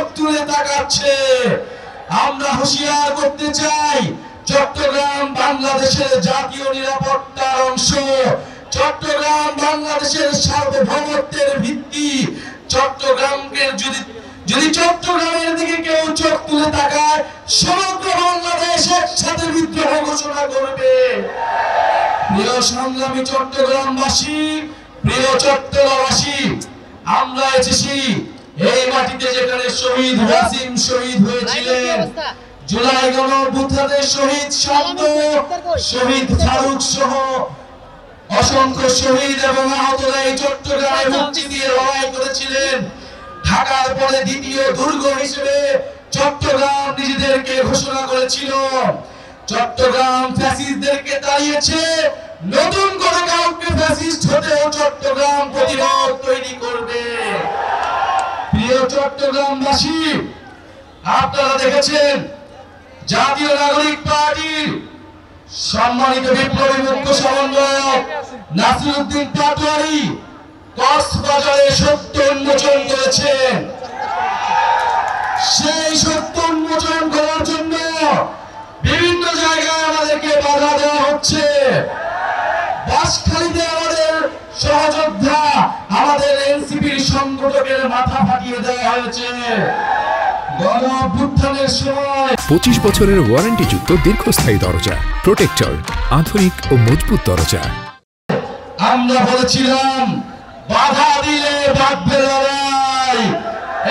চোখ তুলে তাকাচ্ছে। আমরা হুঁশিয়ার করতে চাই, চট্টগ্রাম বাংলাদেশের জাতীয় নিরাপত্তার অংশ, চট্টগ্রাম বাংলাদেশের সার্বভৌমত্বের ভিত্তি। চট্টগ্রামকে যদি চট্টগ্রামের দিকে কেউ চোখ তুলে তাকায়, সমগ্র বাংলাদেশ একসাথে বিদ্রোহ ঘোষণা করবে। প্রিয় সংগ্রামী চট্টগ্রামবাসী, প্রিয় চট্টগ্রামবাসী, আমরা এসেছি এই মাটিতে যেখানে শহীদ ওয়াসিম শহীদ হয়েছিলেন, জুলাই গণঅভ্যুত্থানের শহীদ শান্ত, শহীদ ফারুক সহ অসংখ্য শহীদ এবং আহতরা এই চট্টগ্রামে মুক্তি দিয়ে লড়াই করেছিলেন। ঢাকার পরে দ্বিতীয় দুর্গ হিসেবে চট্টগ্রাম নিজেদেরকে ঘোষণা করেছিল। চট্টগ্রাম ফ্যাসিস্টদেরকে তাড়িয়েছে, নতুন করে কাউকে ফ্যাসিস্ট হতেও চট্টগ্রাম প্রতিরোধ তৈরি করবে। প্রিয় চট্টগ্রামবাসী, আপনারা দেখেছেন জাতীয় নাগরিক পার্টির সম্মানিত বিপ্লবী মুখ্য সমন্বয়ক নাসিরউদ্দিন পাটোয়ারি কক্সবাজারে সত্য উন্মোচন করেছেন। সেই সত্য উন্মোচন করার জন্য বিভিন্ন জায়গায় আমাদেরকে বাধা দেওয়া হচ্ছে। বাঁশখালীতে আমাদের সহযোদ্ধা, আমাদের এনসিপির সংগঠকের মাথা ফাটিয়ে দেওয়া হয়েছে। গণঅভ্যুত্থানের সময় 25 বছরের ওয়ারেন্টিযুক্ত দীর্ঘস্থায়ী দরজা প্রোটেক্টর, আধুনিক ও মজবুত দরজা। আমরা বলেছিলাম বাধা দিলে বাঁধবে লড়াই,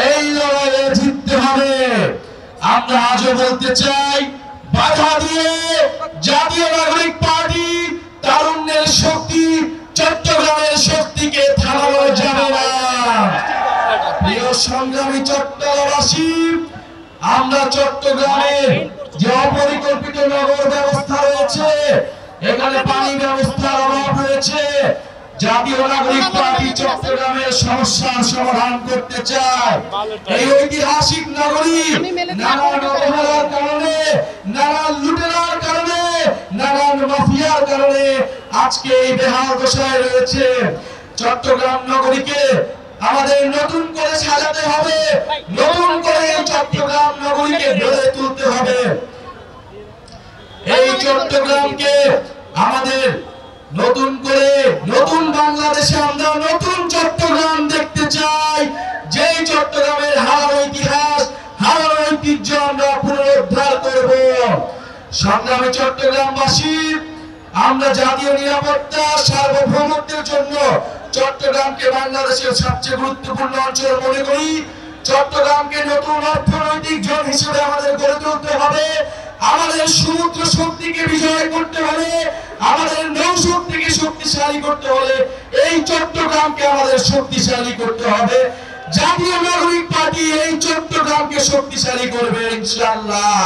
এই লড়াইয়ে জিততে হবে। আমরা আজও বলতে চাই, বাধা দিয়ে জাতীয় নাগরিক পার্টি তারুণ্যের শক্তি, চট্টগ্রামের শক্তিকে থামানো যাবে না। প্রিয় সংগ্রামী চট্টগ্রামবাসী, আমরা চট্টগ্রামের যে অপরিকল্পিত নগর ব্যবস্থা রয়েছে, এখানে পানি ব্যবস্থার অভাব রয়েছে। জাতীয় নাগরিক পার্টি চট্টগ্রামের সমস্যার সমাধান করতে চায়। এই ঐতিহাসিক নগরী নানান অবহেলার কারণে, নানান লুটেরার কারণে, নানান মাফিয়ার কারণে আজকে এই বেহাল দশায় রয়েছে। চট্টগ্রাম নগরীকে আমাদের নতুন করে সাজাতে হবে, নতুন করে চট্টগ্রাম নগরীকে গড়ে তুলতে হবে। এই চট্টগ্রামকে আমাদের নতুন করে, নতুন বাংলাদেশে আমরা নতুন চট্টগ্রাম দেখতে চাই, যেই চট্টগ্রামের হারানো ইতিহাস, হারানো ঐতিহ্য আমরা পুনরুদ্ধার করব। সংগ্রামী চট্টগ্রামবাসী, আমরা জাতীয় নিরাপত্তা, সার্বভৌমত্বের জন্য চট্টগ্রামকে বাংলাদেশের সবচেয়ে গুরুত্বপূর্ণ অঞ্চল মনে করি। চট্টগ্রামকে নতুন অর্থনৈতিক জোন হিসেবে আমাদের গড়ে তুলতে হবে। আমাদের সমুদ্র শক্তিকে বিজয় করতে হবে, আমাদের নৌ শক্তিকে শক্তিশালী করতে হলে এই চট্টগ্রামকে আমাদের শক্তিশালী করতে হবে। জাতীয় নাগরিক পার্টি এই চট্টগ্রামকে শক্তিশালী করবে ইনশাআল্লাহ।